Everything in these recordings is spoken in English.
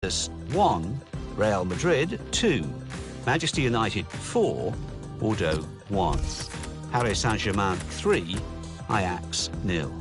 1, Real Madrid 2, Manchester United 4, Bordeaux 1, Paris Saint-Germain 3, Ajax 0.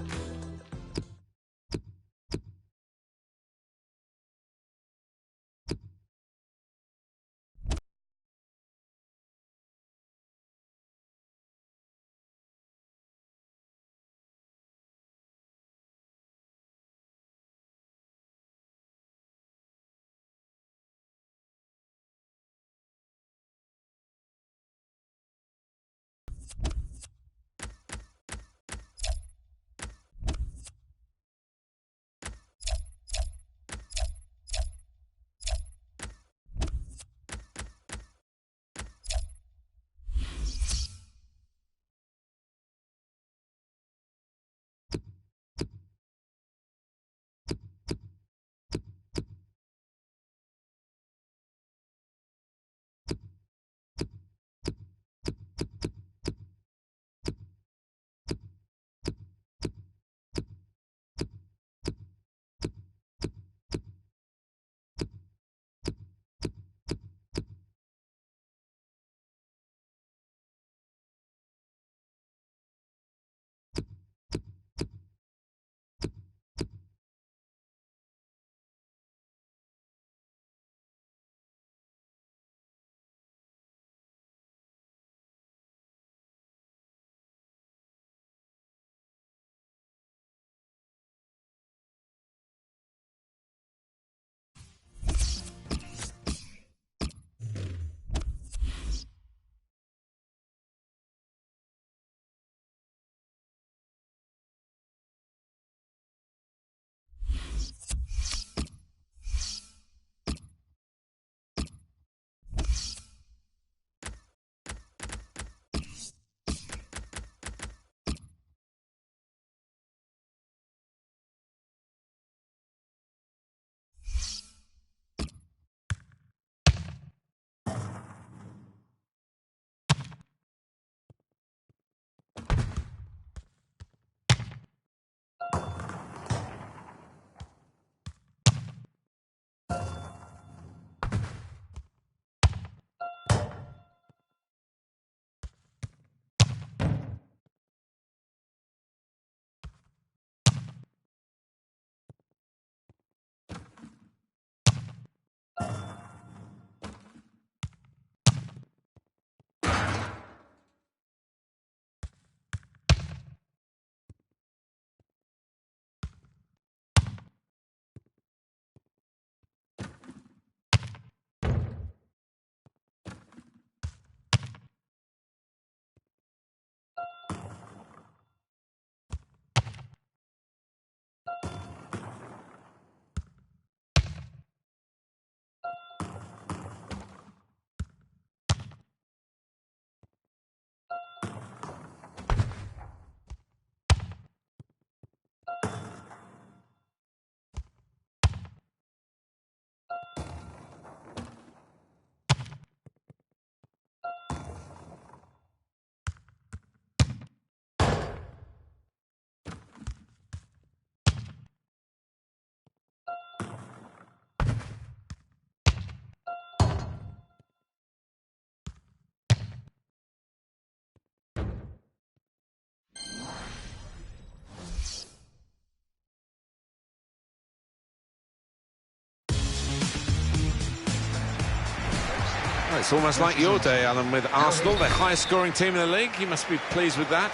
Well, it's almost like your day, Alan, with Arsenal, the highest scoring team in the league. You must be pleased with that.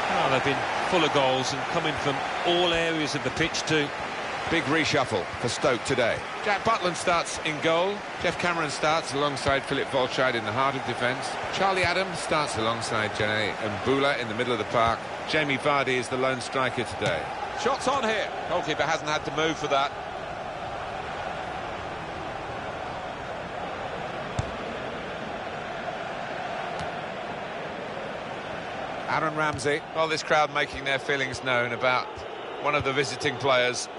Well, they've been full of goals and coming from all areas of the pitch too. Big reshuffle for Stoke today. Jack Butland starts in goal. Jeff Cameron starts alongside Philip Volchide in the heart of defence. Charlie Adams starts alongside Janae Mbula in the middle of the park. Jamie Vardy is the lone striker today. Shots on here. Goalkeeper hasn't had to move for that. Aaron Ramsey. Well, this crowd making their feelings known about one of the visiting players.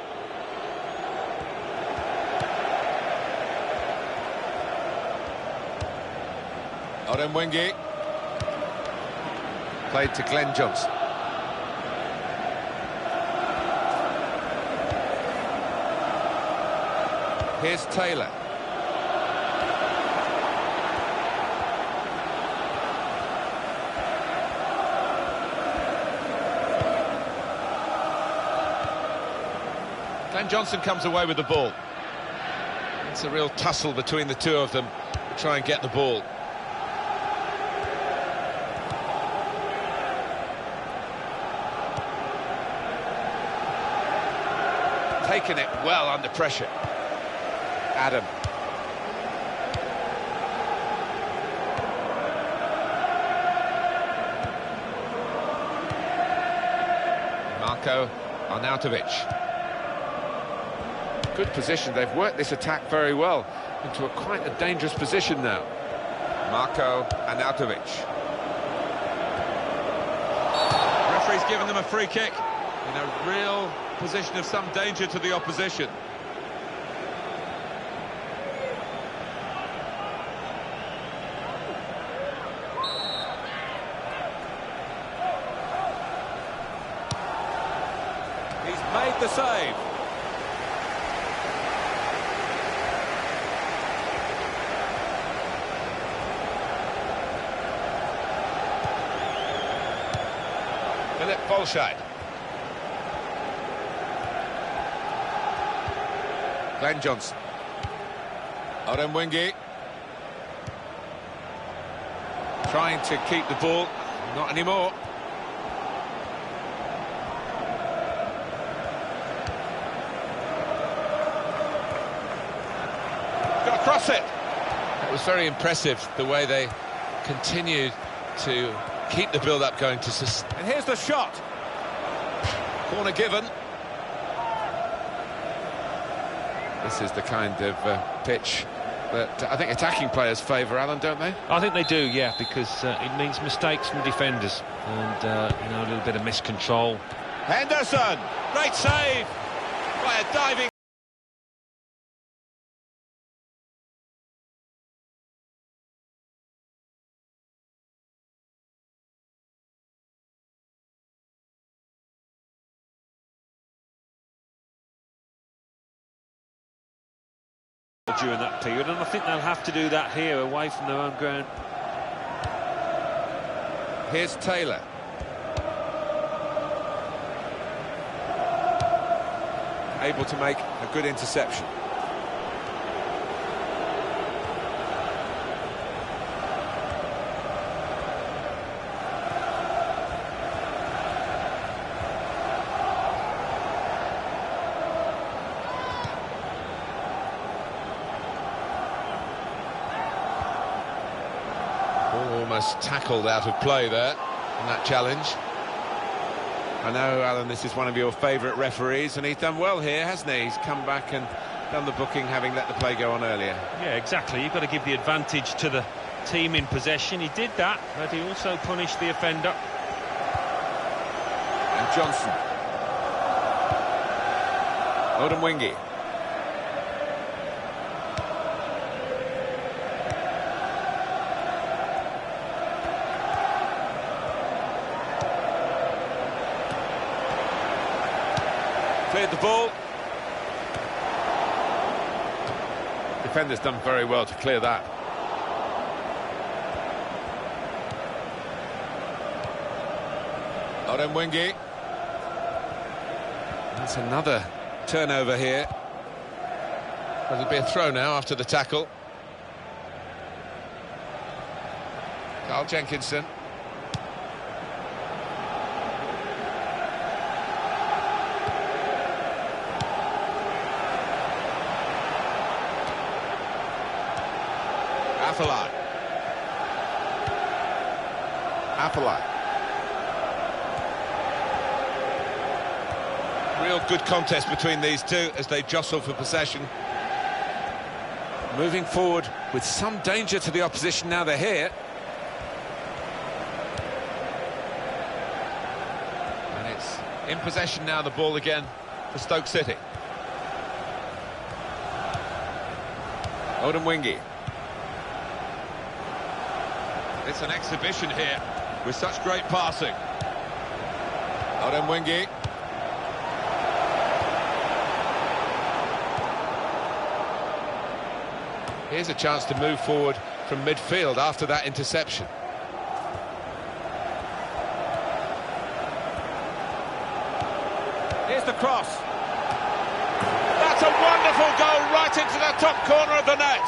Odemwingie. Played to Glenn Johnson. Here's Taylor. Glenn Johnson comes away with the ball. It's a real tussle between the two of them to try and get the ball. Taking it well under pressure. Adam. Marko Arnautovic. Good position. They've worked this attack very well into quite a dangerous position now. Marko Arnautovic. Referee's given them a free kick in a real position of some danger to the opposition. He's made the save. Philip Volscheid. Glenn Johnson. Oremwengi. Trying to keep the ball. Not anymore. Got to cross it. It was very impressive the way they continued to keep the build-up going to sustain. And here's the shot. Corner given. This is the kind of pitch that I think attacking players favour, Alan, don't they? I think they do, yeah, because it means mistakes from defenders and, you know, a little bit of miscontrol. Henderson, great save by a diving. During that period, and I think they'll have to do that here away from their own ground. Here's Taylor. Able to make a good interception. Almost tackled out of play there in that challenge. I know, Alan, this is one of your favourite referees, and he's done well here, hasn't he? He's come back and done the booking, having let the play go on earlier. Yeah, exactly. You've got to give the advantage to the team in possession. He did that, but he also punished the offender. And Johnson. Oremwengi. Cleared the ball. Defender's done very well to clear that. Oremwengi. That's another turnover here. It'll be a throw now after the tackle. Carl Jenkinson. Afellay. Real good contest between these two as they jostle for possession. Moving forward with some danger to the opposition now they're here. And it's in possession now, the ball again for Stoke City. Oremwengi. It's an exhibition here with such great passing. Oremwengi. Here's a chance to move forward from midfield after that interception. Here's the cross. That's a wonderful goal right into the top corner of the net.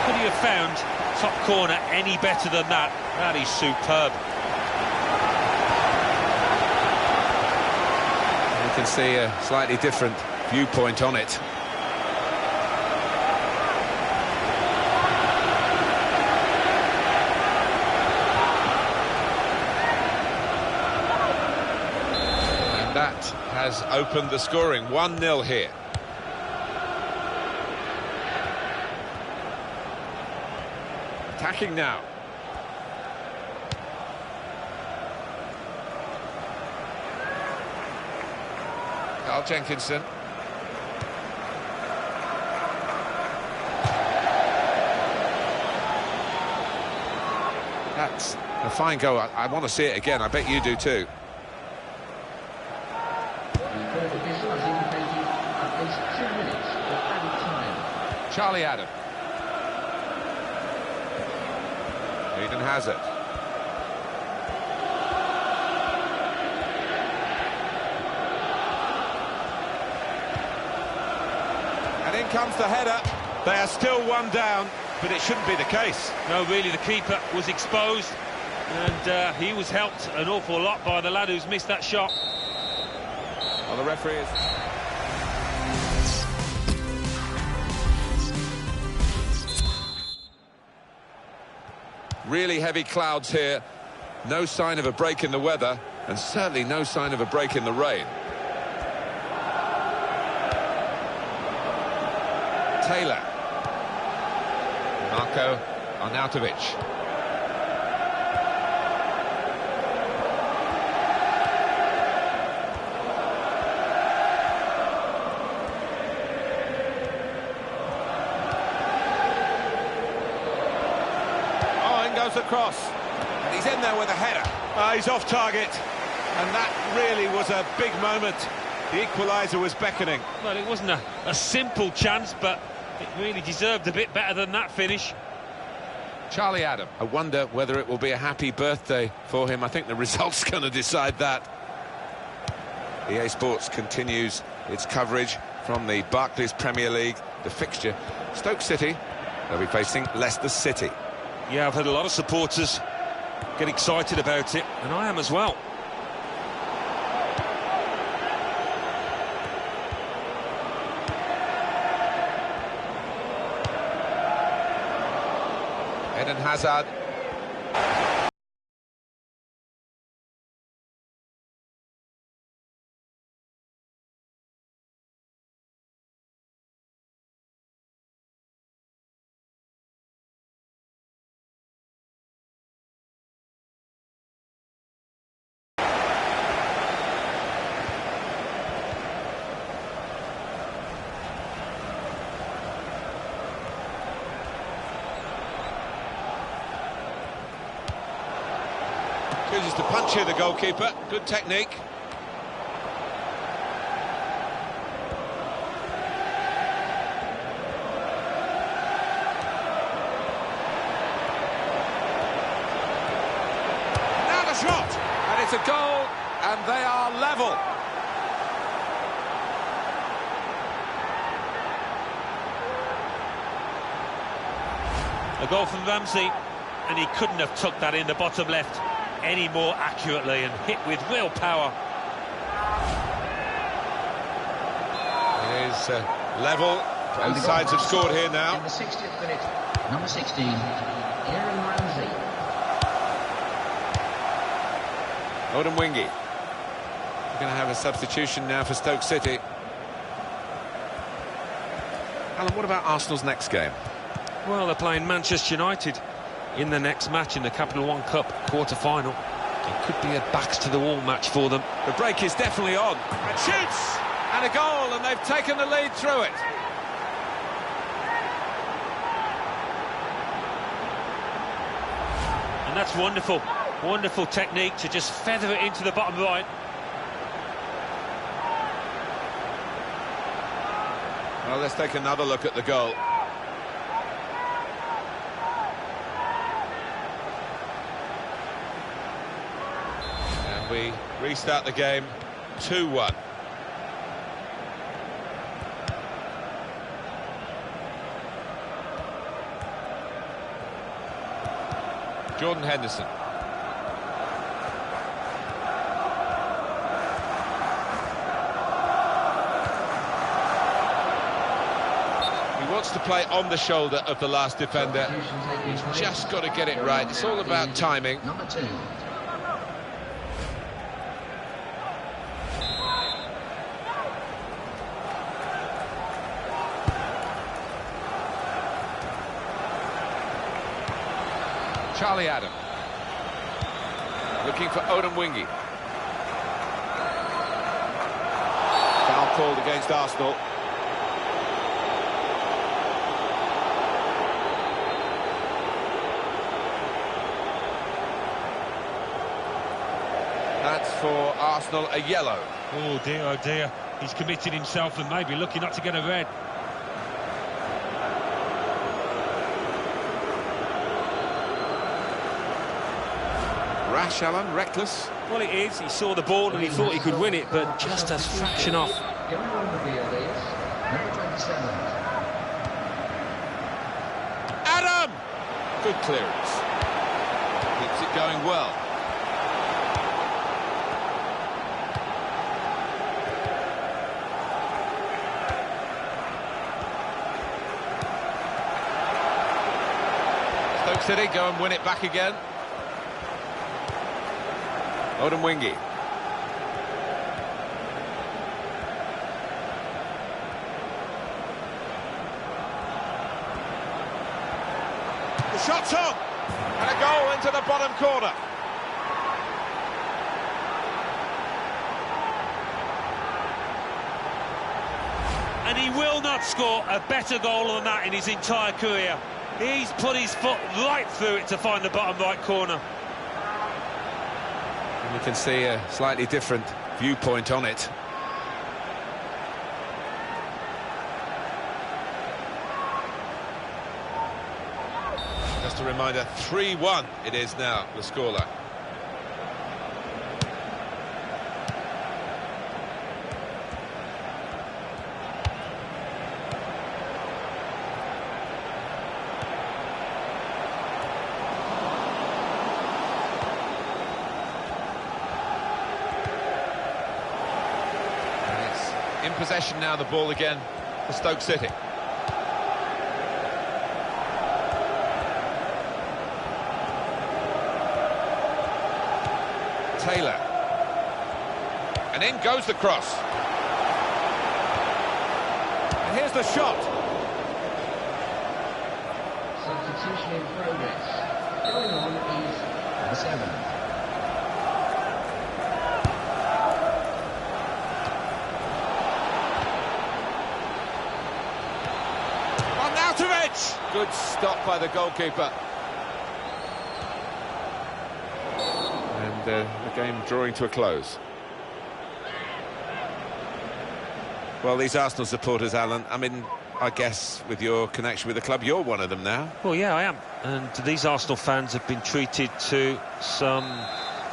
Could he have found top corner any better than that? That is superb. You can see a slightly different viewpoint on it. And that has opened the scoring. 1-0 here. Attacking now. Carl Jenkinson. That's a fine goal. I want to see it again. I bet you do too. Charlie Adam. Eden Hazard. And in comes the header. They are still one down, but it shouldn't be the case. No, really, the keeper was exposed, and he was helped an awful lot by the lad who's missed that shot. Well, the referee is... Really heavy clouds here. No sign of a break in the weather, and certainly no sign of a break in the rain. Taylor. Marko Arnautovic. Goes across, and he's in there with a header. He's off target, and that really was a big moment. The equaliser was beckoning. Well, it wasn't a simple chance, but it really deserved a bit better than that finish. Charlie Adam. I wonder whether it will be a happy birthday for him. I think the result's going to decide that. EA Sports continues its coverage from the Barclays Premier League. The fixture, Stoke City, they'll be facing Leicester City. Yeah, I've had a lot of supporters get excited about it, and I am as well. Eden Hazard. Chooses to punch here, the goalkeeper. Good technique. Now the shot! And it's a goal, and they are level. A goal from Ramsey, and he couldn't have tucked that in the bottom left any more accurately, and hit with real power. It is level. Both sides have scored here now. In the 60th minute, number 16, Aaron Ramsey. Odin Wingy. We're going to have a substitution now for Stoke City. Alan, what about Arsenal's next game? Well, they're playing Manchester United in the next match in the Capital One Cup quarter-final. It could be a backs-to-the-wall match for them. The break is definitely on. And shoots! And a goal, and they've taken the lead through it. And that's wonderful. Wonderful technique to just feather it into the bottom right. Well, let's take another look at the goal. And we restart the game 2-1. Jordan Henderson. He wants to play on the shoulder of the last defender. He's just got to get it right. It's all about timing. Number 2. Charlie Adam. Looking for Wingy. Foul called against Arsenal. That's for Arsenal, a yellow. Oh dear. He's committed himself and maybe looking not to get a red. Rash, Alan, reckless. Well, it is. He saw the ball and he thought he could win it, but just a fraction off. Going on the field is number 27. Adam! Good clearance. Keeps it going well. Stoke City go and win it back again. Wingy. The shot's on, and a goal into the bottom corner. And he will not score a better goal than that in his entire career. He's put his foot right through it to find the bottom right corner. And we can see a slightly different viewpoint on it. Just a reminder, 3-1 it is now, the scoreline. In possession now, the ball again for Stoke City. Taylor. And in goes the cross. And here's the shot. Substitution in progress. Going on is number 7. Good stop by the goalkeeper. And the game drawing to a close. Well, these Arsenal supporters, Alan, I mean, I guess with your connection with the club, you're one of them now. Well, yeah, I am. And these Arsenal fans have been treated to some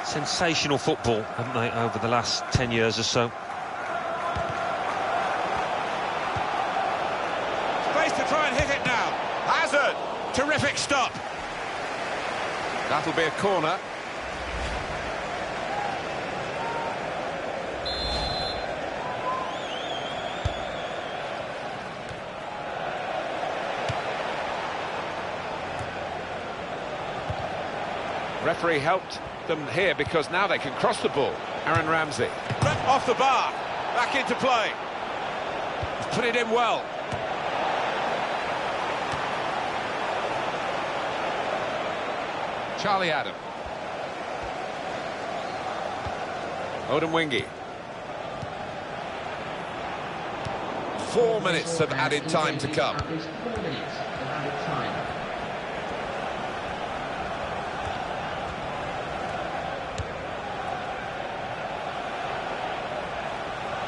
sensational football, haven't they, over the last 10 years or so. Space to try and hit it now. Hazard, terrific stop. That'll be a corner. Referee helped them here because now they can cross the ball. Aaron Ramsey. Off the bar, back into play. He's put it in well. Charlie Adam. Wingy. 4 minutes of added time to come.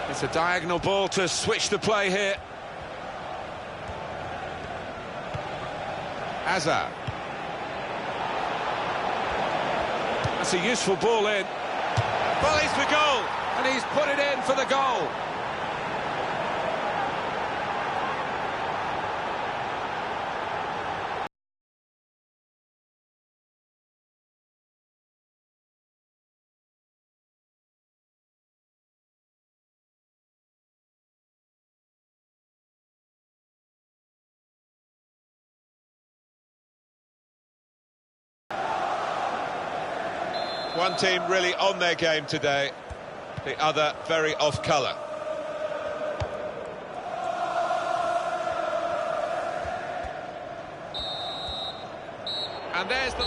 It's a diagonal ball to switch the play here. Azar. That's a useful ball in. Volleys for goal, and he's put it in for the goal. One team really on their game today, the other very off colour. And there's the...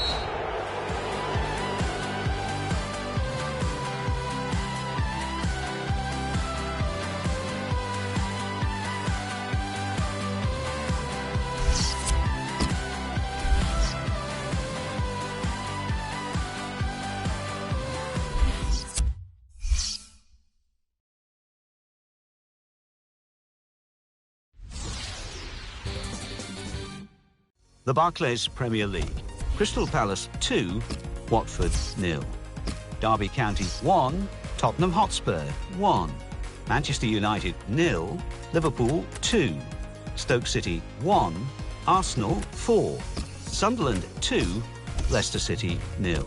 The Barclays Premier League. Crystal Palace 2, Watford 0. Derby County 1, Tottenham Hotspur 1. Manchester United 0, Liverpool 2. Stoke City 1, Arsenal 4. Sunderland 2, Leicester City 0.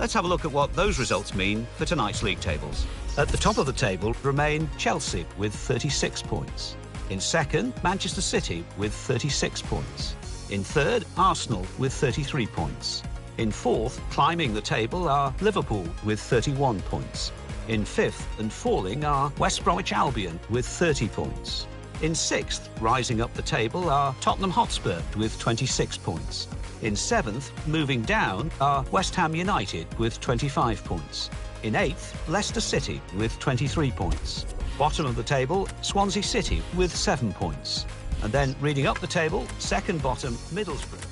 Let's have a look at what those results mean for tonight's league tables. At the top of the table remain Chelsea with 36 points. In second, Manchester City with 36 points. In third, Arsenal with 33 points. In fourth, climbing the table are Liverpool with 31 points. In fifth and falling are West Bromwich Albion with 30 points. In sixth, rising up the table are Tottenham Hotspur with 26 points. In seventh, moving down, are West Ham United with 25 points. In eighth, Leicester City with 23 points. Bottom of the table, Swansea City with 7 points. And then reading up the table, second bottom, Middlesbrough.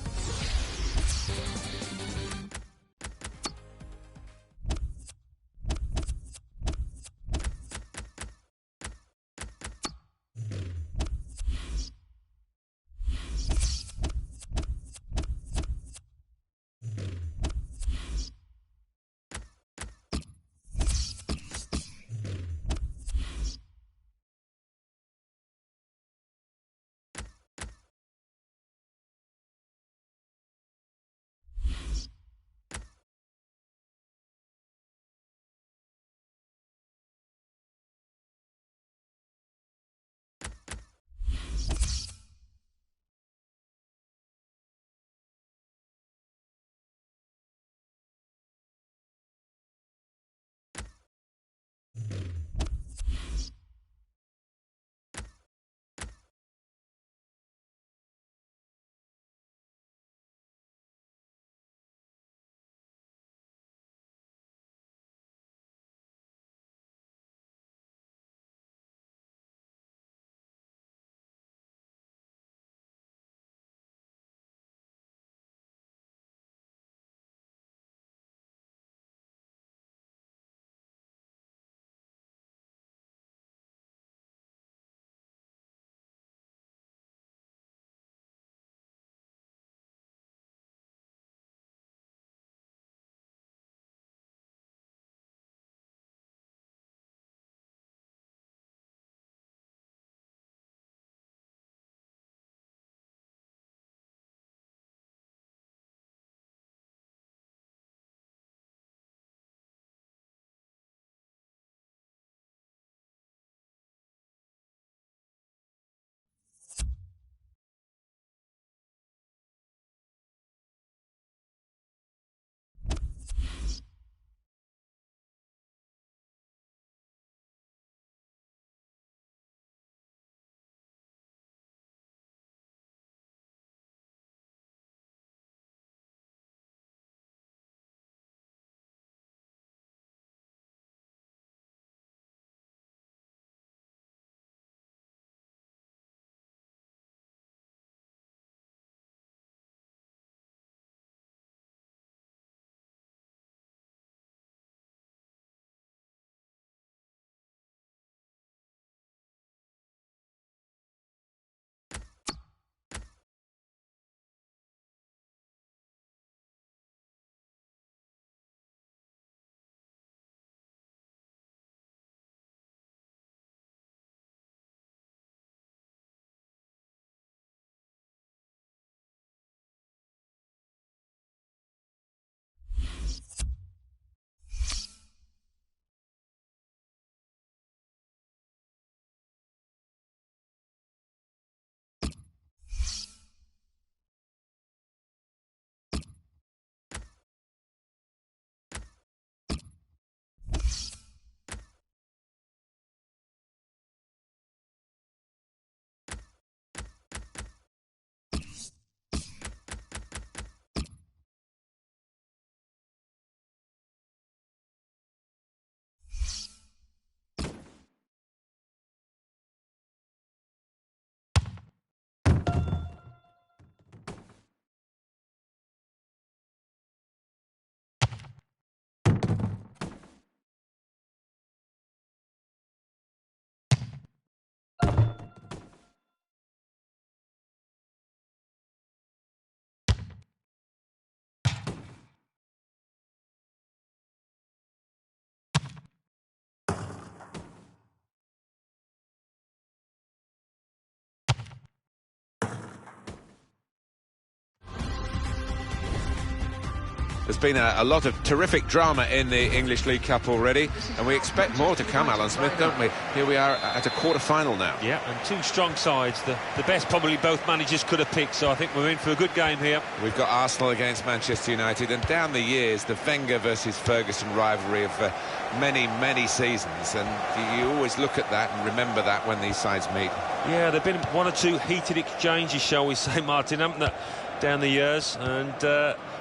There's been a lot of terrific drama in the English League Cup already, and we expect more to come, Alan Smith, don't we? Here we are at a quarter-final now. Yeah, and two strong sides, the best probably both managers could have picked, so I think we're in for a good game here. We've got Arsenal against Manchester United, and down the years, the Wenger versus Ferguson rivalry of many, many seasons, and you always look at that and remember that when these sides meet. Yeah, there have been one or two heated exchanges, shall we say, Martin, haven't there, down the years, and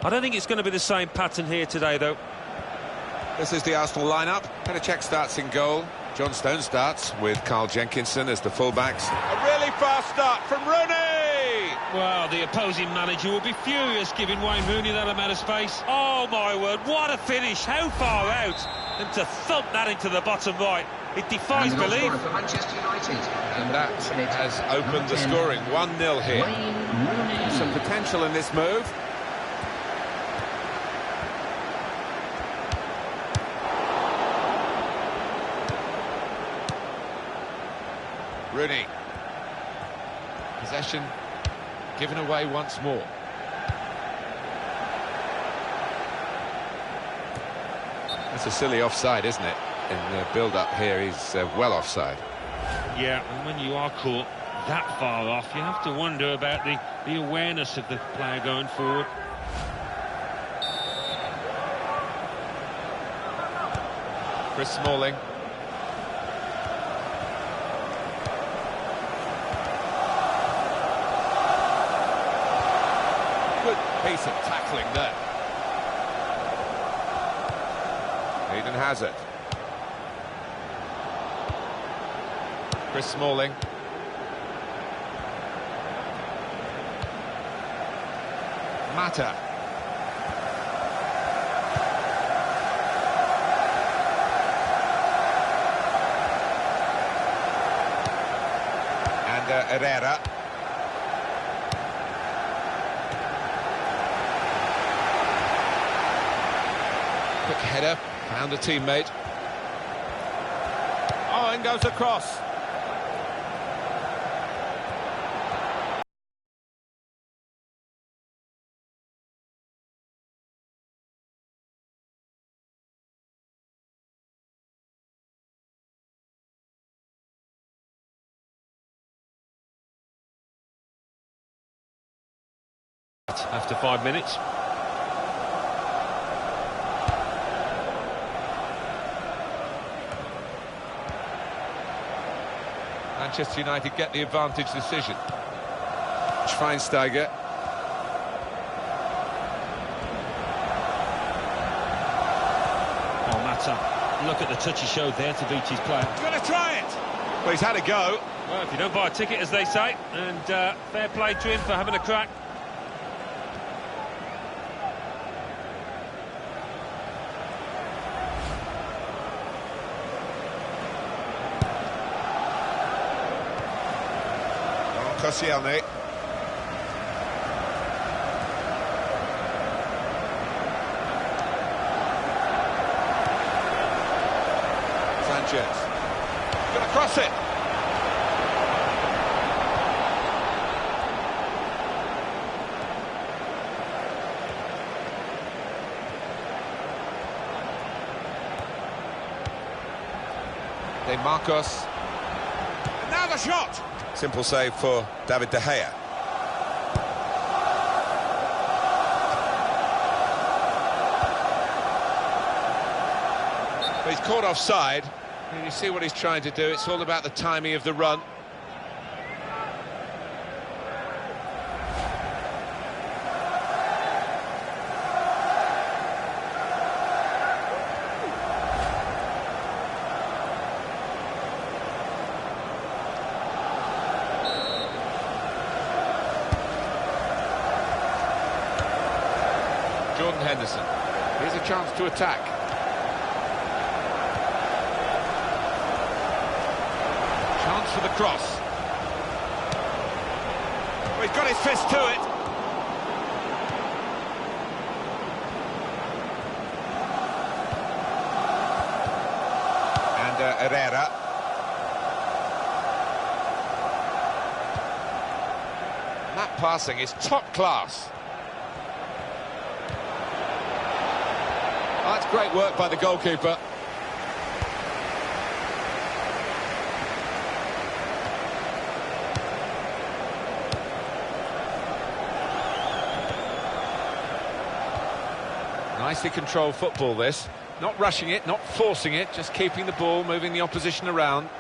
I don't think it's going to be the same pattern here today, though. This is the Arsenal lineup. Petr Cech starts in goal. John Stone starts with Carl Jenkinson as the fullbacks. A really fast start from Rooney! Well, the opposing manager will be furious giving Wayne Rooney that amount of space. Oh, my word, what a finish! How far out? And to thump that into the bottom right. It defies belief. For Manchester United. And that has opened the scoring. 1-0 here. Some potential in this move. Rooney. Possession given away once more. That's a silly offside, isn't it? In the build-up here, he's well offside. Yeah, and when you are caught that far off, you have to wonder about the awareness of the player going forward. Chris Smalling. Good piece of tackling there. Eden Hazard. Chris Smalling. Mata. And Herrera. Quick header, found a teammate. Oh, in goes the cross. After 5 minutes. Manchester United get the advantage decision. Schweinsteiger. Oh, Mata, look at the touch he showed there to beat his player. He's going to try it. Well, he's had a go. Well, if you don't buy a ticket, as they say, and fair play to him for having a crack. Koscielny. Sanchez. Gonna cross it. De Marcos. And now the shot. Simple save for David De Gea. But he's caught offside. And you see what he's trying to do. It's all about the timing of the run. Jordan Henderson. Here's a chance to attack. Chance for the cross. Well, he's got his fist to it. And Herrera. That passing is top class. That's great work by the goalkeeper. Nicely controlled football, this. Not rushing it, not forcing it, just keeping the ball, moving the opposition around.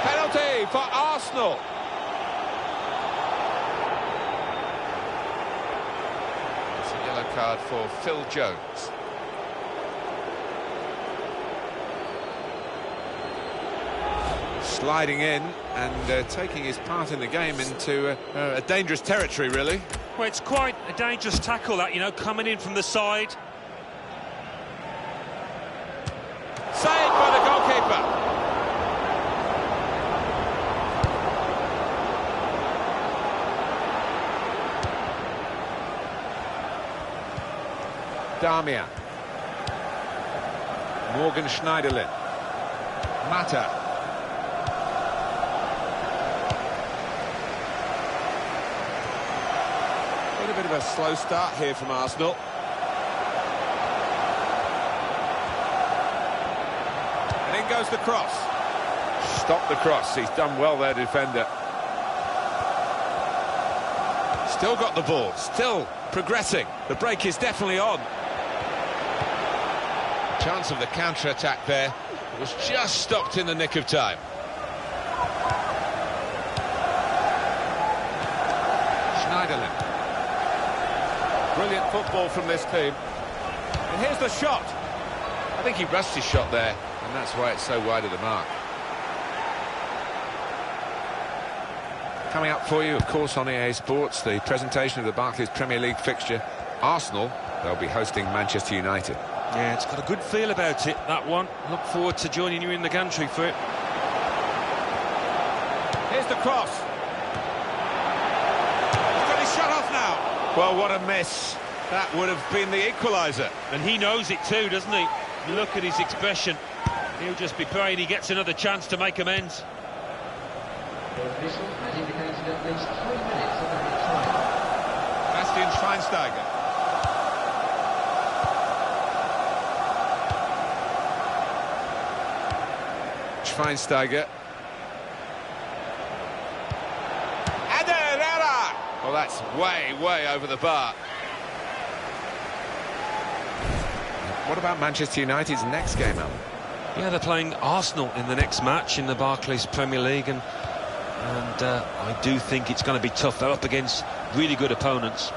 Penalty for Arsenal. It's a yellow card for Phil Jones. Sliding in and taking his part in the game into a dangerous territory, really. Well, it's quite a dangerous tackle, that, you know, coming in from the side. Saved by the goalkeeper. Darmian. Morgan Schneiderlin. Mata. A bit of a slow start here from Arsenal. And in goes the cross. Stop the cross. He's done well there, defender. Still got the ball. Still progressing. The break is definitely on. Chance of the counter-attack there. It was just stopped in the nick of time. Schneiderlin. Brilliant football from this team. And here's the shot. I think he rushed his shot there, and that's why it's so wide of the mark. Coming up for you, of course, on EA Sports, the presentation of the Barclays Premier League fixture. Arsenal, they'll be hosting Manchester United. Yeah, it's got a good feel about it, that one. Look forward to joining you in the gantry for it. Here's the cross. He's got his shot off now. Well, what a miss. That would have been the equaliser. And he knows it too, doesn't he? Look at his expression. He'll just be praying he gets another chance to make amends. The official has indicated at least 3 minutes of added time. Bastian Schweinsteiger. Schweinsteiger. Well, that's way over the bar. What about Manchester United's next game, Alan? Yeah, they're playing Arsenal in the next match in the Barclays Premier League, and I do think it's going to be tough. They're up against really good opponents.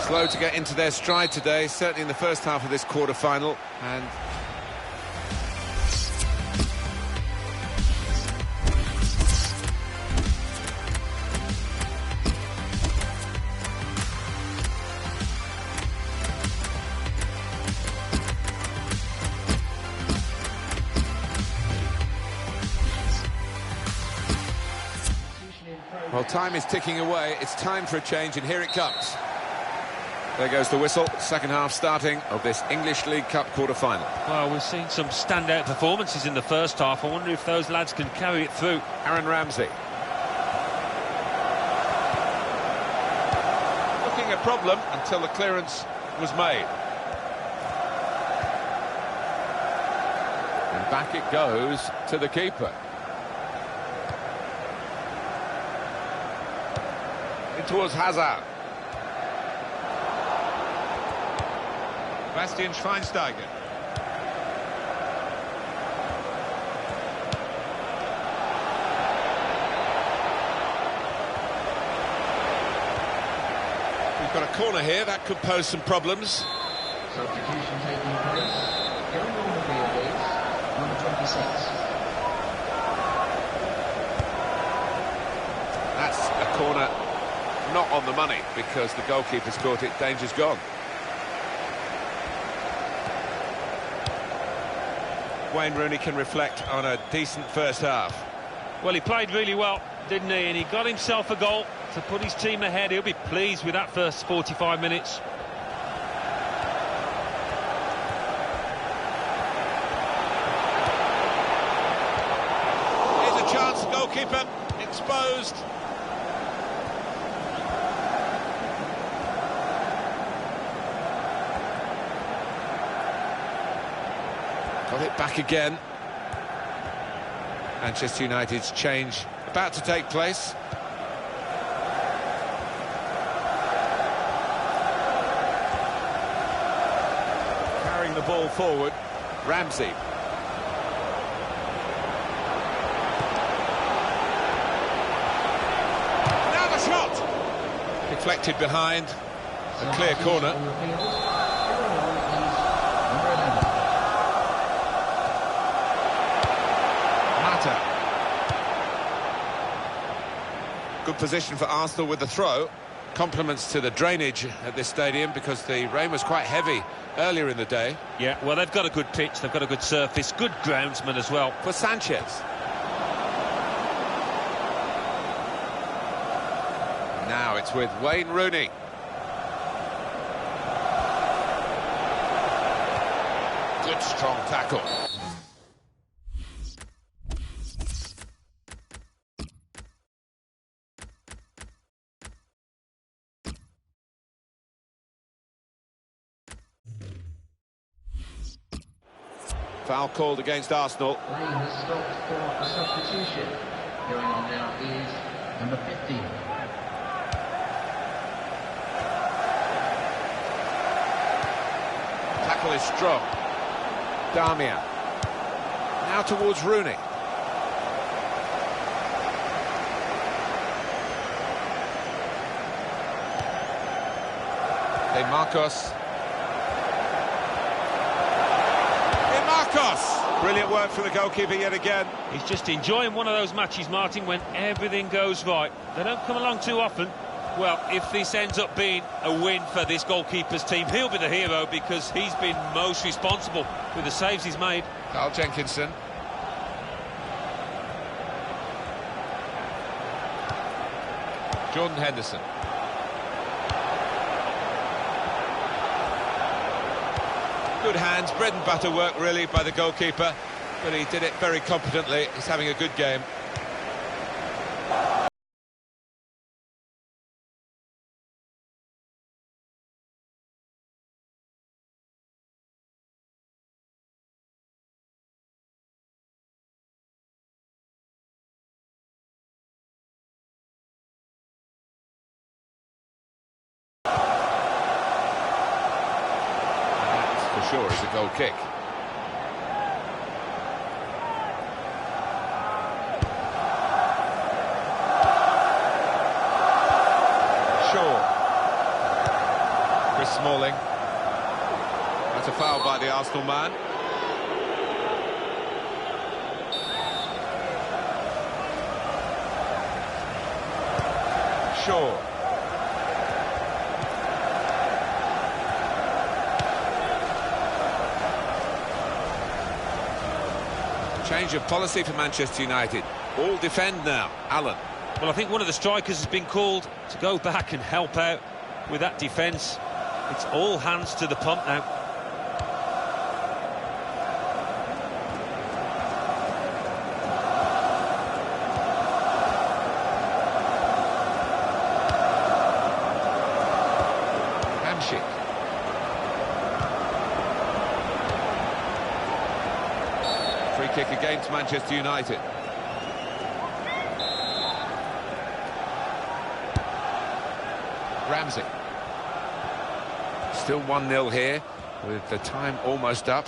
Slow to get into their stride today, certainly in the first half of this quarter-final, and well, time is ticking away. It's time for a change, and here it comes. There goes the whistle. Second half starting of this English League Cup quarter-final. Well, we've seen some standout performances in the first half. I wonder if those lads can carry it through. Aaron Ramsey. Looking a problem until the clearance was made. And back it goes to the keeper. In towards Hazard. Bastian Schweinsteiger. We've got a corner here, that could pose some problems. Substitution taking place. Going on the field is number 26. That's a corner not on the money because the goalkeeper's caught it, danger's gone. Wayne Rooney can reflect on a decent first half. Well, he played really well, didn't he? And he got himself a goal to put his team ahead. He'll be pleased with that first 45 minutes. Goalkeeper exposed. Got it back again. Manchester United's change about to take place. Carrying the ball forward, Ramsey. Now the shot! Deflected behind, a clear corner. Good position for Arsenal with the throw. Compliments to the drainage at this stadium because the rain was quite heavy earlier in the day. Yeah, well, they've got a good pitch, they've got a good surface, good groundsman as well. For Sanchez. Now it's with Wayne Rooney. Good strong tackle. Foul called against Arsenal. Play has stopped for a substitution. Going on now is number 15. Tackle is strong. Darmian. Now towards Rooney. De Marcos. Brilliant work from the goalkeeper yet again. He's just enjoying one of those matches, Martin, when everything goes right. They don't come along too often. Well, if this ends up being a win for this goalkeeper's team, he'll be the hero because he's been most responsible with the saves he's made. Carl Jenkinson. Jordan Henderson. Good hands, bread and butter work really by the goalkeeper, but he did it very competently. He's having a good game. Sure, is a goal kick. Shaw. Chris Smalling. That's a foul by the Arsenal man. Shaw. Change of policy for Manchester United. All defend now. Allen. Well, I think one of the strikers has been called to go back and help out with that defence. It's all hands to the pump now. Free kick against Manchester United. Ramsey. Still 1-0 here, with the time almost up.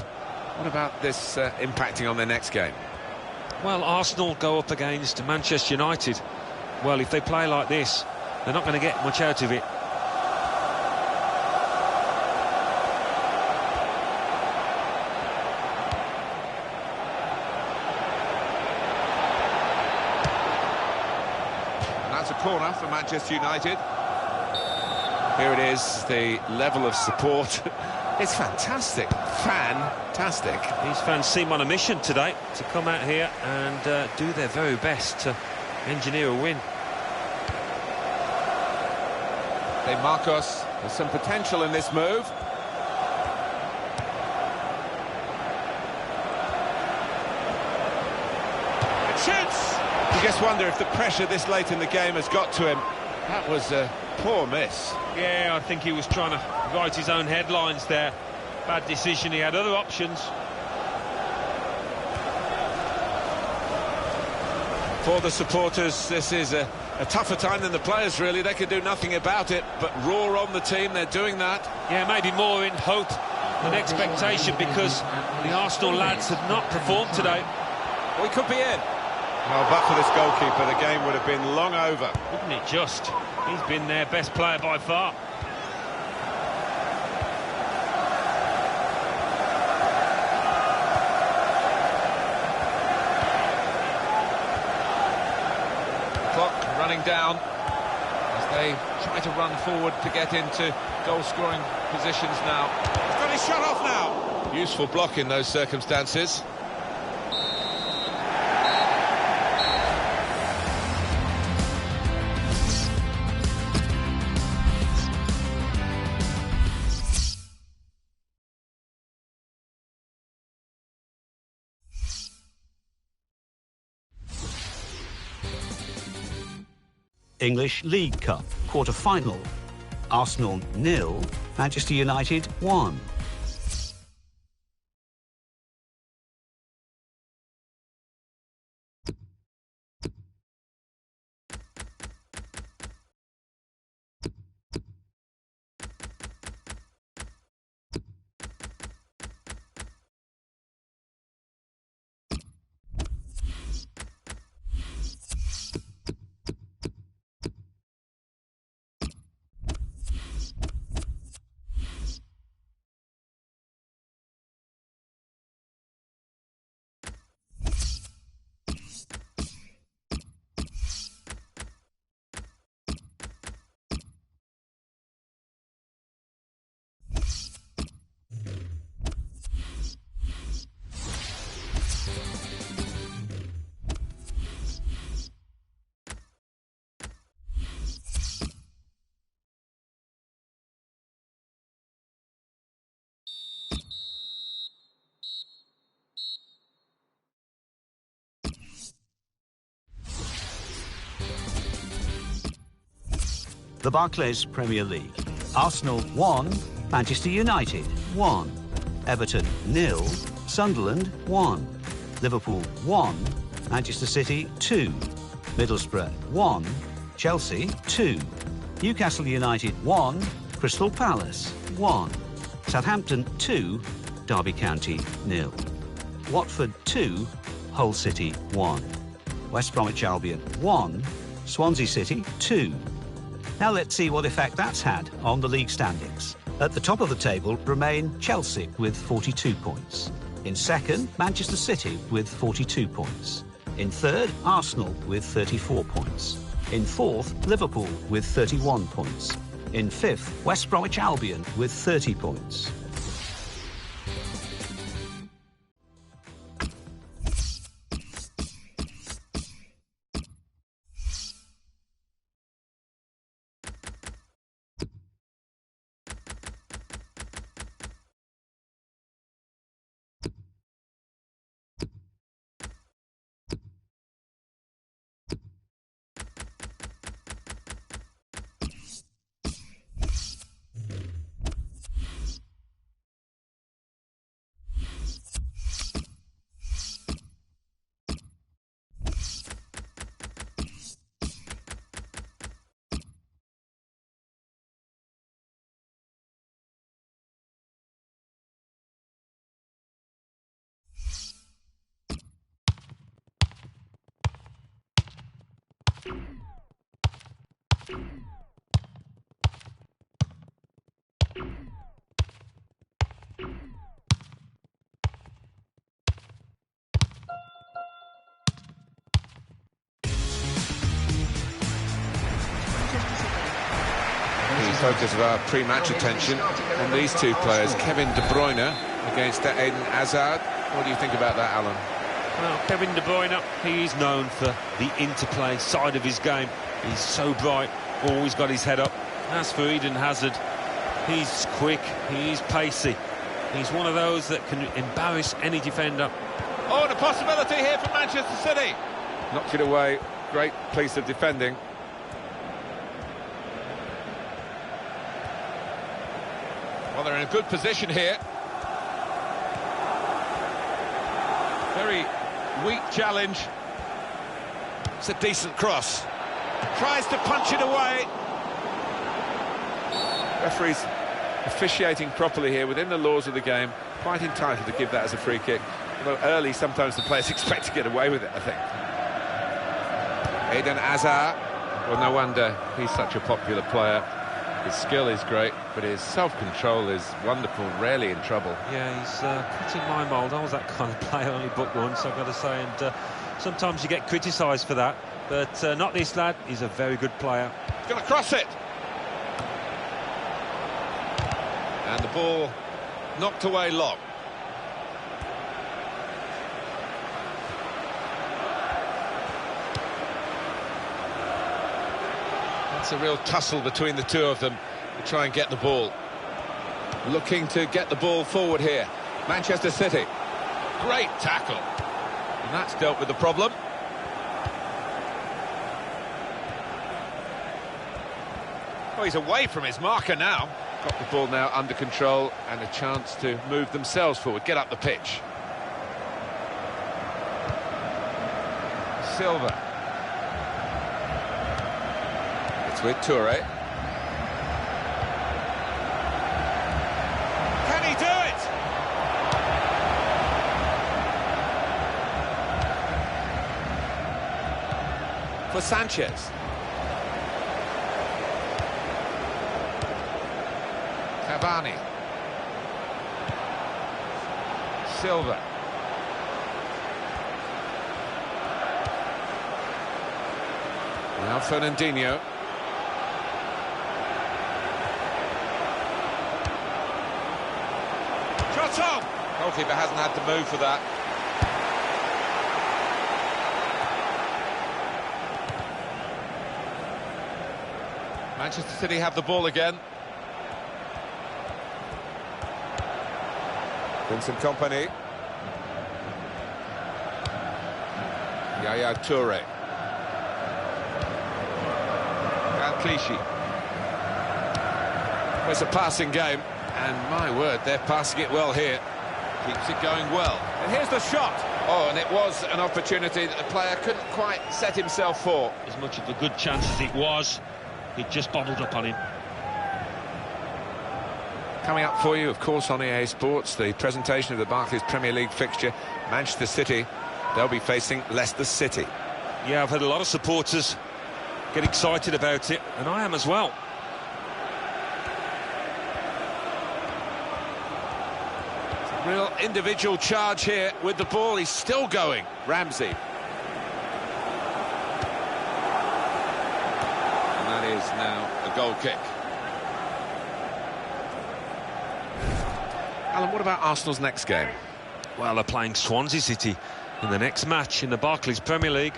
What about this impacting on their next game? Well, Arsenal go up against Manchester United. Well, if they play like this, they're not going to get much out of it. That's a corner for Manchester United. Here it is, the level of support. It's fantastic, fantastic. These fans seem on a mission today to come out here and do their very best to engineer a win. De Marcos, there's some potential in this move. It shoots! You just wonder if the pressure this late in the game has got to him. That was a poor miss. Yeah, I think he was trying to write his own headlines there. Bad decision, he had other options. For the supporters, this is a tougher time than the players, really. They can do nothing about it, but roar on the team, they're doing that. Yeah, maybe more in hope than expectation, because the Arsenal lads have not performed today. We could be in. Well, but for this goalkeeper, the game would have been long over. Wouldn't it just? He's been their best player by far. Clock running down as they try to run forward to get into goal-scoring positions now. He's got his shot off now. Useful block in those circumstances. English League Cup quarter-final. Arsenal 0, Manchester United 1. The Barclays Premier League. Arsenal 1, Manchester United 1. Everton 0, Sunderland 1. Liverpool 1, Manchester City 2. Middlesbrough 1, Chelsea 2. Newcastle United 1, Crystal Palace 1. Southampton 2, Derby County 0. Watford 2, Hull City 1. West Bromwich Albion 1, Swansea City 2. Now let's see what effect that's had on the league standings. At the top of the table remain Chelsea with 42 points. In second, Manchester City with 42 points. In third, Arsenal with 34 points. In fourth, Liverpool with 31 points. In fifth, West Bromwich Albion with 30 points. The focus of our pre-match attention on these two players, Kevin De Bruyne against Eden Hazard. What do you think about that, Alan? Well, Kevin De Bruyne, he is known for the interplay side of his game. He's so bright, always got his head up. As for Eden Hazard, he's quick, he's pacey. He's one of those that can embarrass any defender. Oh, and a possibility here for Manchester City. Knocked it away. Great piece of defending. Well, they're in a good position here. Very weak challenge. It's a decent cross. Tries to punch it away. Referee's officiating properly here within the laws of the game. Quite entitled to give that as a free kick. Although early, sometimes the players expect to get away with it, I think. Eden Hazard. Well, no wonder he's such a popular player. His skill is great, but his self-control is wonderful, rarely in trouble. Yeah, he's cut in my mould. I was that kind of player, only booked once, I've got to say, and sometimes you get criticised for that, but not this lad. He's a very good player. He's going to cross it. And the ball knocked away long. It's a real tussle between the two of them to try and get the ball. Looking to get the ball forward here. Manchester City. Great tackle. And that's dealt with the problem. Oh, he's away from his marker now. Got the ball now under control and a chance to move themselves forward, get up the pitch. Silva. It's with Toure. Can he do it? For Sanchez. Cavani. Silva. Now Fernandinho. Shot on! Goalkeeper hasn't had to move for that. Manchester City have the ball again. Vincent Kompany. Yaya Toure. Clichy. Well, it's a passing game, and my word, they're passing it well here. Keeps it going well. And here's the shot. Oh, and it was an opportunity that the player couldn't quite set himself for. As much of a good chance as it was, it just bottled up on him. Coming up for you, of course, on EA Sports, the presentation of the Barclays Premier League fixture. Manchester City, they'll be facing Leicester City. Yeah, I've had a lot of supporters get excited about it, and I am as well. It's a real individual charge here with the ball. He's still going. Ramsey. And that is now a goal kick. Alan, what about Arsenal's next game? Well, they're playing Swansea City in the next match in the Barclays Premier League.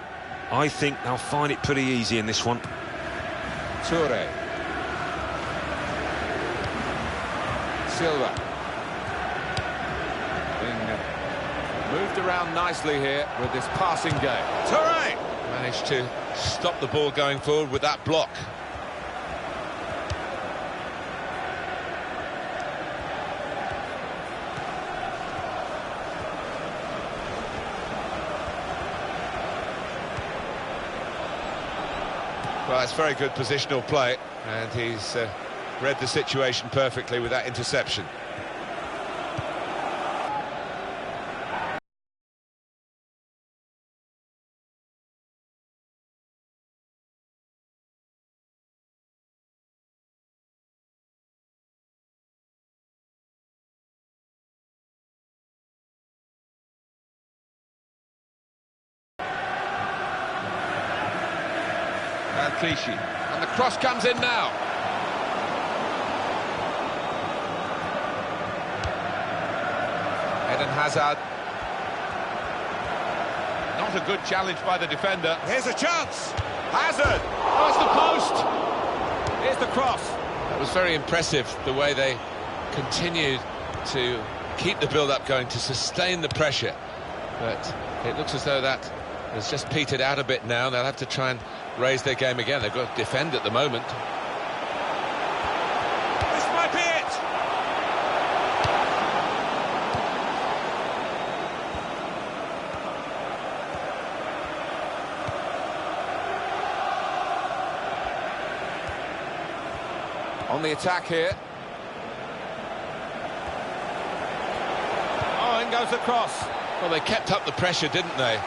I think they'll find it pretty easy in this one. Toure. Silva. Being moved around nicely here with this passing game. Toure! Managed to stop the ball going forward with that block. Well, it's very good positional play, and he's read the situation perfectly with that interception. Clichy. And the cross comes in now. Eden Hazard. Not a good challenge by the defender. Here's a chance. Hazard. Oh, it's the post. Here's the cross. That was very impressive, the way they continued to keep the build-up going, to sustain the pressure. But it looks as though that It's just petered out a bit now. They'll have to try and raise their game again. They've got to defend at the moment. This might be it! On the attack here. Oh, in goes the cross. Well, they kept up the pressure, didn't they?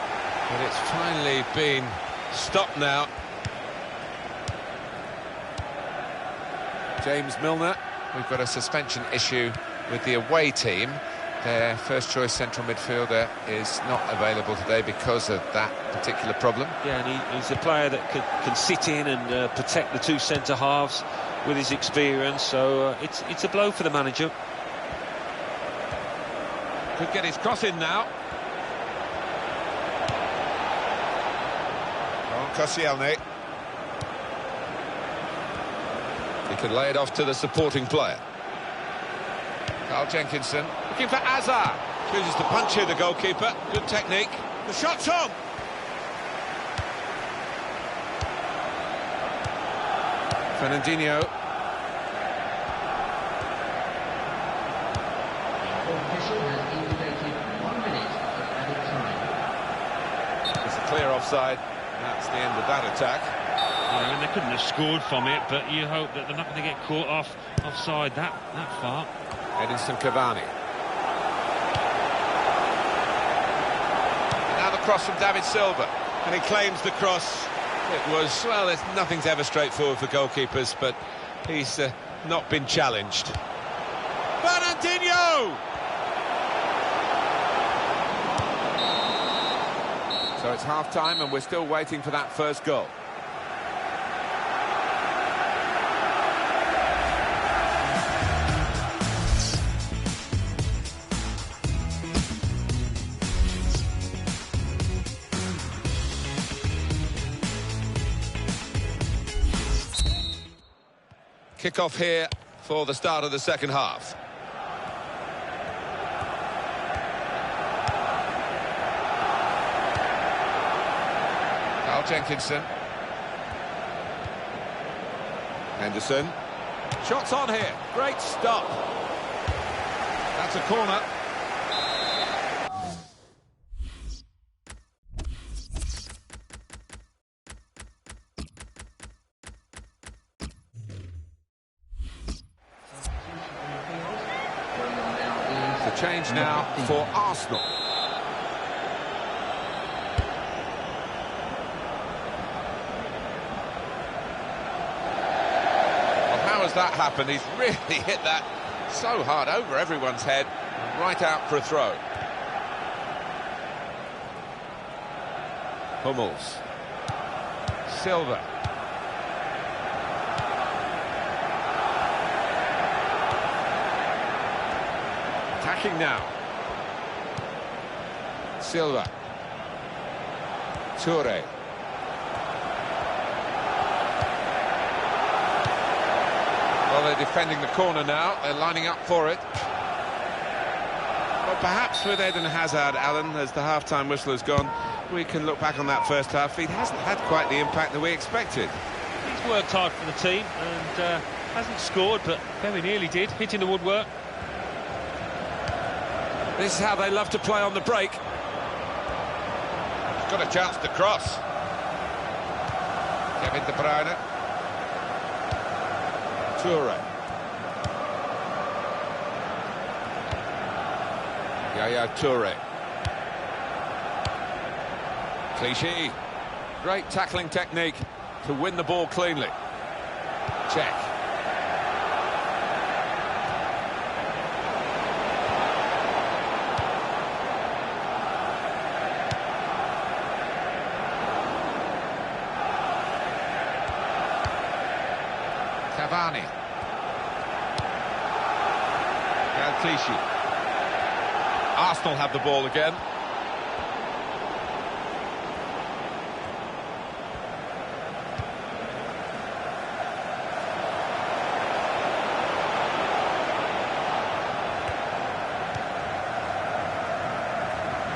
But it's finally been stopped now. James Milner. We've got a suspension issue with the away team. Their first-choice central midfielder is not available today because of that particular problem. Yeah, and he's a player that can sit in and protect the two centre-halves with his experience, so it's a blow for the manager. Could get his cross in now. Koscielny. He can lay it off to the supporting player. Carl Jenkinson. Looking for Azar. Chooses to punch here, the goalkeeper. Good technique. The shot's on. Fernandinho. The official has indicated 1 minute of added time. It's a clear offside. That's the end of that attack. Yeah, I mean, they couldn't have scored from it, but you hope that they're not going to get caught offside that far. Edinson Cavani. And now the cross from David Silva. And he claims the cross. It was, well, nothing's ever straightforward for goalkeepers, but he's not been challenged. Fernandinho! So it's half-time and we're still waiting for that first goal. Kick-off here for the start of the second half. Carl Jenkinson. Henderson. Shots on here. Great stop. That's a corner. The change now for Arsenal. How has that happened? He's really hit that so hard over everyone's head, right out for a throw. Hummels. Silva. Attacking now. Silva. Toure. Well, they're defending the corner now. They're lining up for it. Well, perhaps with Eden Hazard, Alan, as the half-time whistle has gone, we can look back on that first half. He hasn't had quite the impact that we expected. He's worked hard for the team and hasn't scored, but very nearly did, hitting the woodwork. This is how they love to play on the break. He's got a chance to cross. Kevin De Bruyne. Toure. Yaya Toure. Clichy. Great tackling technique to win the ball cleanly. Check. Cavani. Clichy. Arsenal have the ball again.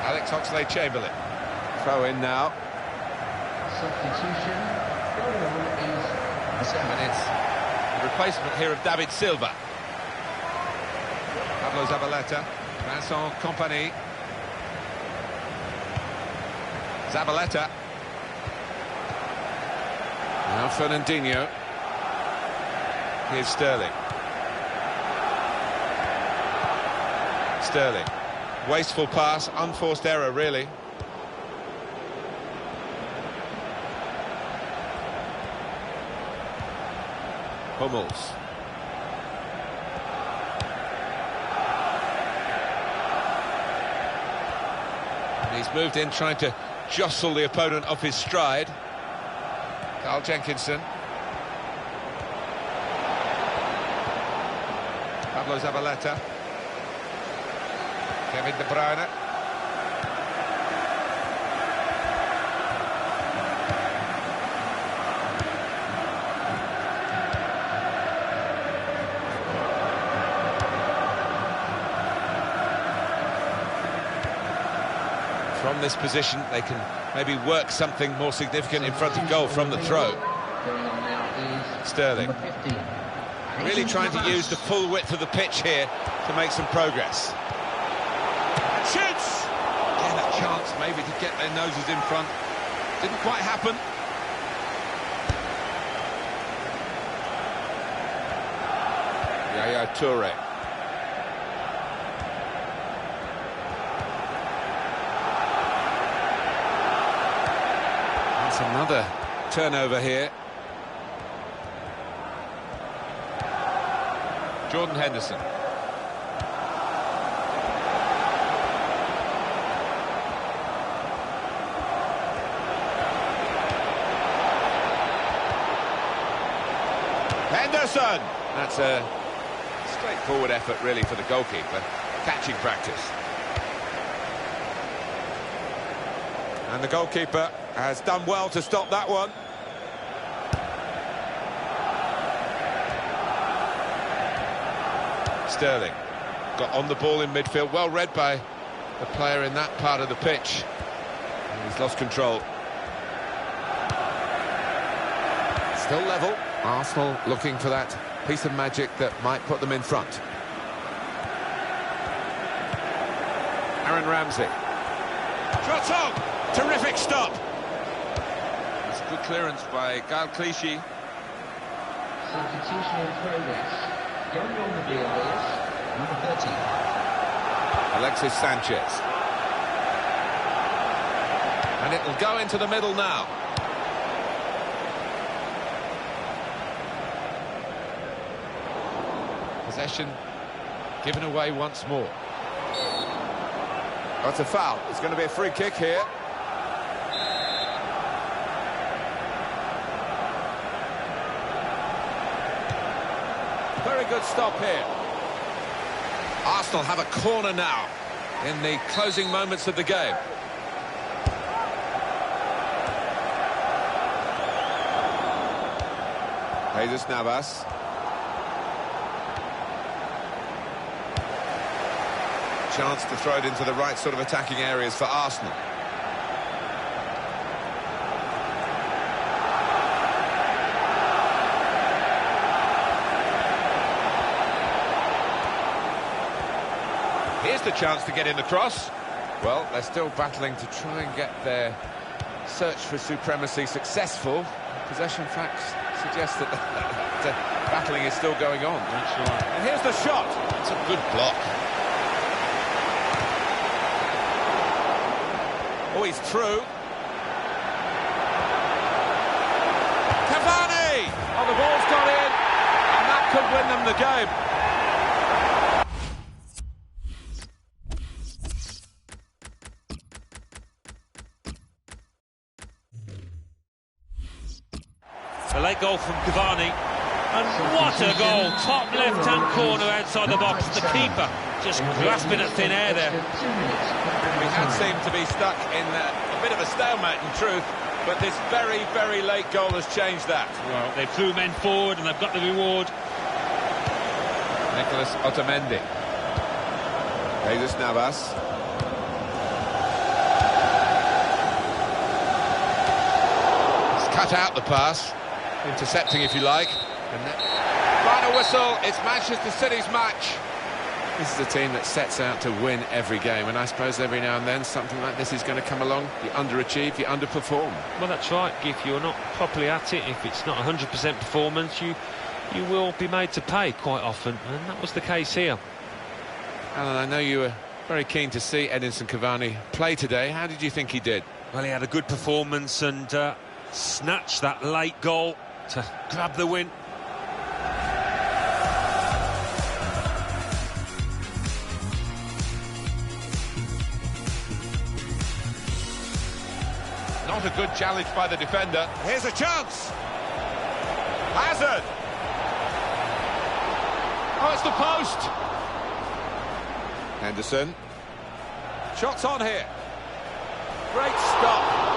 Alex Oxlade-Chamberlain. Throw in now. Substitution. Going on is 7. And it's the replacement here of David Silva. Pablo Zabaleta. Vincent Kompany. Zabaleta. Now Fernandinho. Here's Sterling. Sterling. Wasteful pass, unforced error, really. Hummels. And he's moved in, trying to jostle the opponent off his stride. Carl Jenkinson. Pablo Zabaleta. Kevin De Bruyne. From this position, they can maybe work something more significant in front of goal from the throw. Sterling. Really trying to use the full width of the pitch here to make some progress. And shoots! Again, a chance maybe to get their noses in front. Didn't quite happen. Yaya Toure. That's another turnover here. Jordan Henderson. Henderson! That's a straightforward effort, really, for the goalkeeper. Catching practice. And the goalkeeper has done well to stop that one. Sterling got on the ball in midfield, well read by the player in that part of the pitch. And he's lost control. Still level. Arsenal looking for that piece of magic that might put them in front. Aaron Ramsey. Shots on! Terrific stop! It's a good clearance by Gael Clichy. Substitution in progress. Going on the field is number 13. Alexis Sanchez. And it'll go into the middle now. Possession given away once more. That's a foul. It's going to be a free kick here. Very good stop here. Arsenal have a corner now in the closing moments of the game. Jesus Navas. Chance to throw it into the right sort of attacking areas for Arsenal. Here's the chance to get in the cross. Well, they're still battling to try and get their search for supremacy successful. Possession facts suggest that the battling is still going on. And here's the shot. It's a good block. Oh, he's through. Cavani! Oh, the ball's got in, and that could win them the game. A late goal from Cavani. And what a goal! Top left-hand corner outside the box. The keeper just grasping at thin air there. We had seemed to be stuck in a bit of a stalemate in truth, but this very, very late goal has changed that. Well, they threw men forward and they've got the reward. Nicolas Otamendi. Jesus Navas. cut out the pass, intercepting if you like. And then, final whistle, it's Manchester City's match. This is a team that sets out to win every game, and I suppose every now and then something like this is going to come along. You underachieve, you underperform. Well, that's right. If you're not properly at it, if it's not 100% performance, you will be made to pay quite often, and that was the case here. Alan, I know you were very keen to see Edinson Cavani play today. How did you think he did? Well, he had a good performance and snatched that late goal to grab the win. Not a good challenge by the defender. Here's a chance. Hazard. Oh, it's the post. Henderson. Shots on here. Great stop.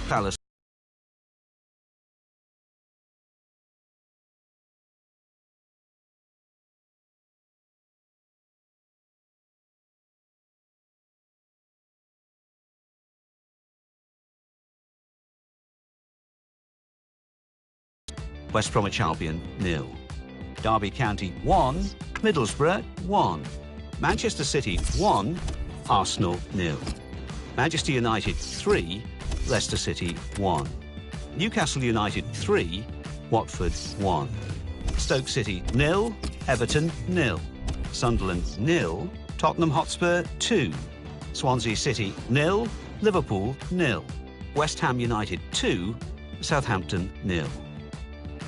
Palace. West Bromwich Albion 0. Derby County 1, Middlesbrough 1. Manchester City 1, Arsenal 0. Manchester United 3, Leicester City 1. Newcastle United 3, Watford 1. Stoke City 0, Everton 0. Sunderland 0, Tottenham Hotspur 2. Swansea City 0, Liverpool 0. West Ham United 2, Southampton 0.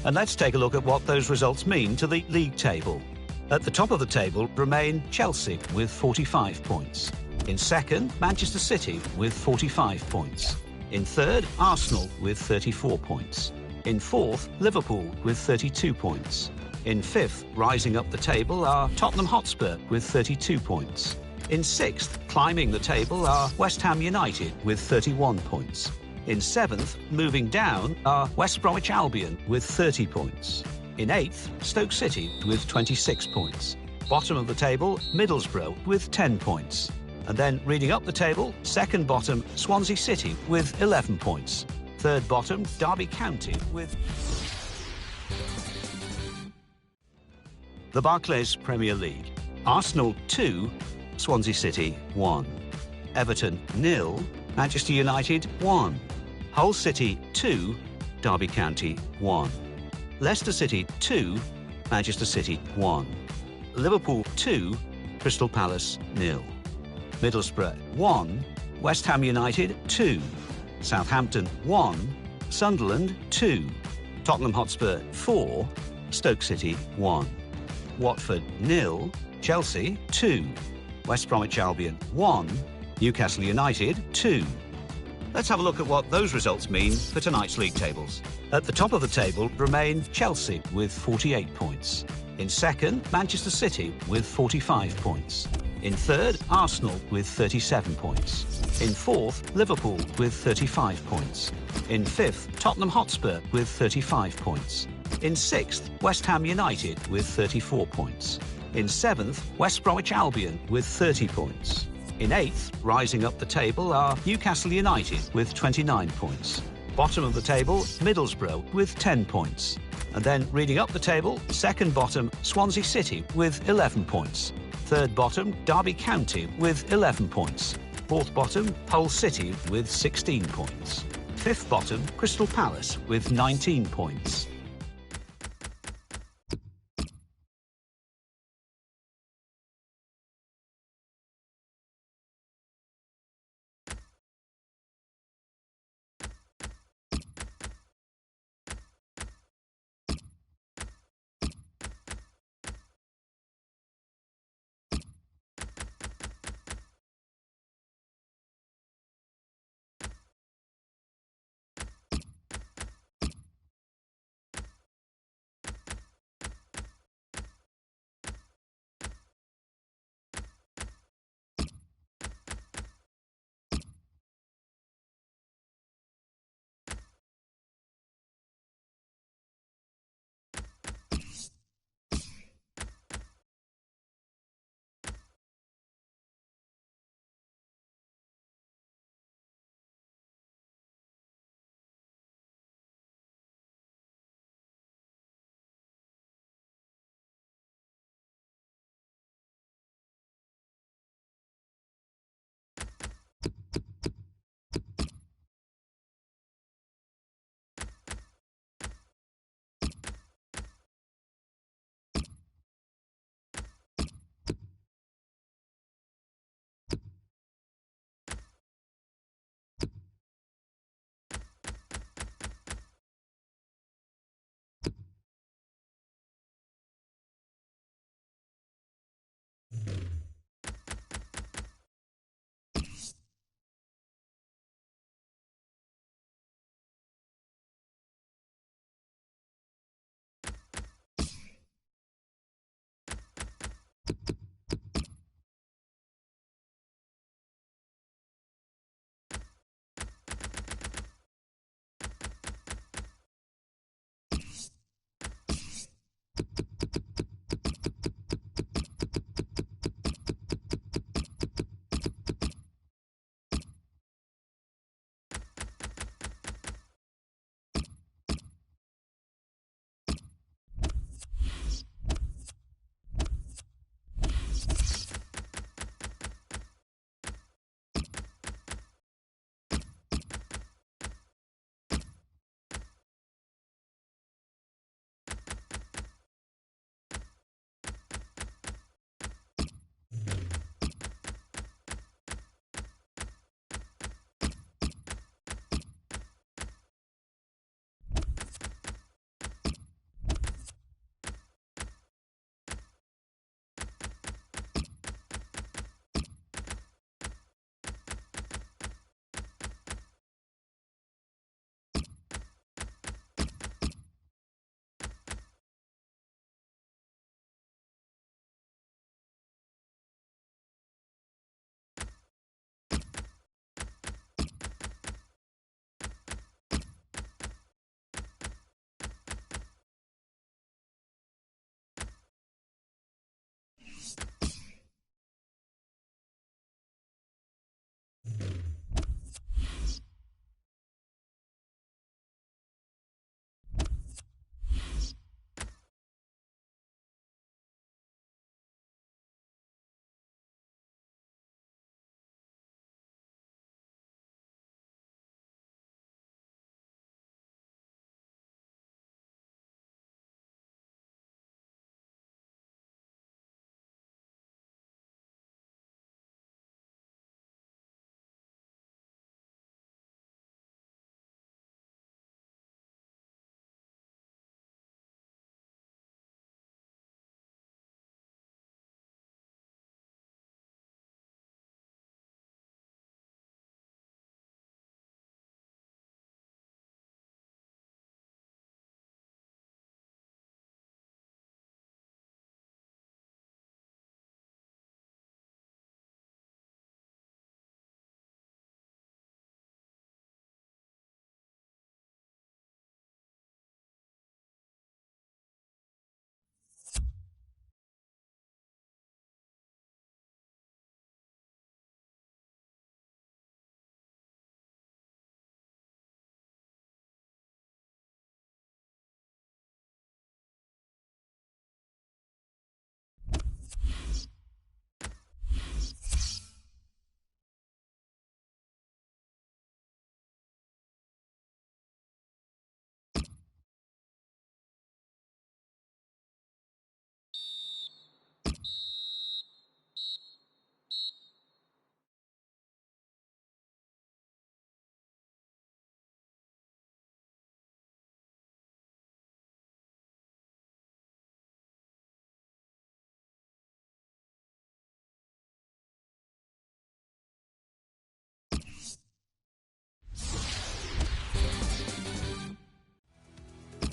And let's take a look at what those results mean to the league table. At the top of the table remain Chelsea with 45 points. In second, Manchester City with 45 points. In third, Arsenal with 34 points. In fourth, Liverpool with 32 points. In fifth, rising up the table, are Tottenham Hotspur with 32 points. In sixth, climbing the table, are West Ham United with 31 points. In seventh, moving down, are West Bromwich Albion with 30 points. In eighth, Stoke City with 26 points. Bottom of the table, Middlesbrough with 10 points. And then reading up the table, second bottom, Swansea City with 11 points. Third bottom, Derby County with... The Barclays Premier League. Arsenal 2, Swansea City 1. Everton 0, Manchester United 1. Hull City 2, Derby County 1. Leicester City 2, Manchester City 1. Liverpool 2, Crystal Palace 0. Middlesbrough 1, West Ham United 2. Southampton 1, Sunderland 2. Tottenham Hotspur 4, Stoke City 1. Watford 0, Chelsea 2. West Bromwich Albion 1, Newcastle United 2. Let's have a look at what those results mean for tonight's league tables. At the top of the table remain Chelsea with 48 points. In second, Manchester City with 45 points. In third, Arsenal with 37 points. In fourth, Liverpool with 35 points. In fifth, Tottenham Hotspur with 35 points. In sixth, West Ham United with 34 points. In seventh, West Bromwich Albion with 30 points. In eighth, rising up the table, are Newcastle United with 29 points. Bottom of the table, Middlesbrough with 10 points. And then reading up the table, second bottom, Swansea City with 11 points. Third bottom, Derby County with 11 points. Fourth bottom, Hull City with 16 points. Fifth bottom, Crystal Palace with 19 points.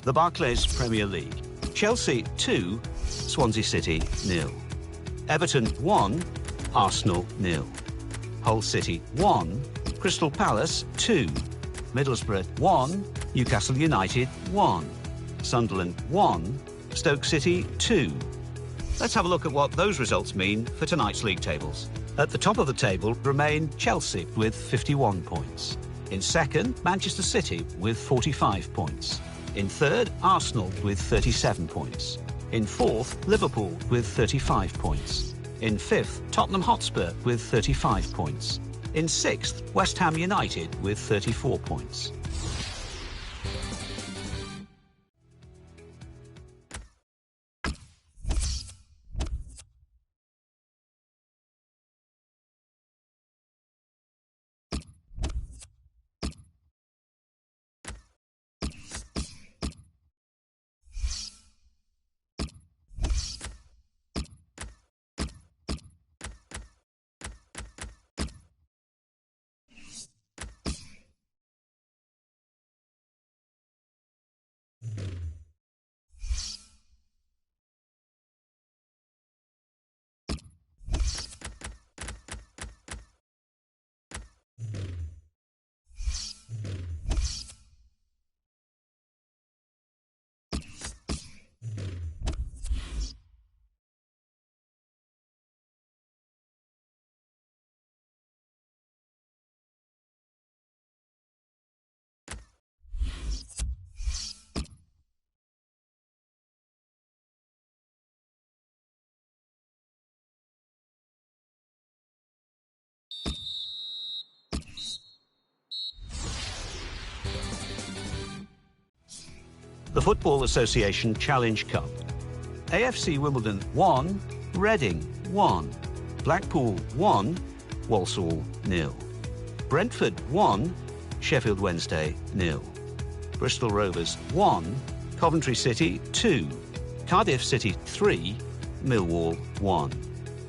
The Barclays Premier League. Chelsea 2, Swansea City 0. Everton 1, Arsenal 0. Hull City 1, Crystal Palace 2. Middlesbrough 1, Newcastle United 1. Sunderland 1, Stoke City 2. Let's have a look at what those results mean for tonight's league tables. At the top of the table remain Chelsea with 51 points. In second, Manchester City with 45 points. In third, Arsenal with 37 points. In fourth, Liverpool with 35 points. In fifth, Tottenham Hotspur with 35 points. In sixth, West Ham United with 34 points. the Football Association Challenge Cup. AFC Wimbledon 1, Reading 1, Blackpool 1, Walsall 0, Brentford 1, Sheffield Wednesday 0, Bristol Rovers 1, Coventry City 2, Cardiff City 3, Millwall 1,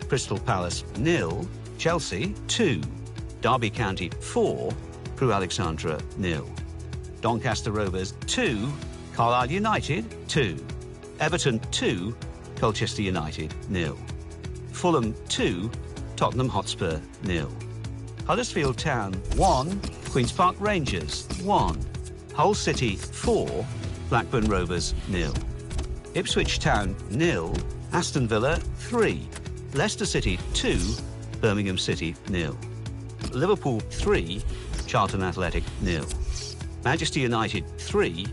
Crystal Palace 0, Chelsea 2, Derby County 4, Crewe Alexandra 0, Doncaster Rovers 2, Carlisle United 2, Everton 2, Colchester United 0, Fulham 2, Tottenham Hotspur 0, Huddersfield Town 1, Queen's Park Rangers 1, Hull City 4, Blackburn Rovers 0, Ipswich Town 0, Aston Villa 3, Leicester City 2, Birmingham City 0, Liverpool 3, Charlton Athletic 0, Manchester United 3,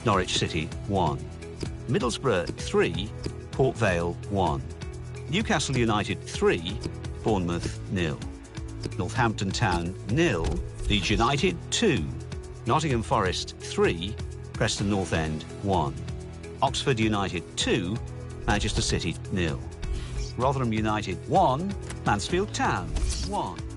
Norwich City 1, Middlesbrough 3, Port Vale 1, Newcastle United 3, Bournemouth 0, Northampton Town 0, Leeds United 2, Nottingham Forest 3, Preston North End 1, Oxford United 2, Manchester City 0, Rotherham United 1, Mansfield Town 1.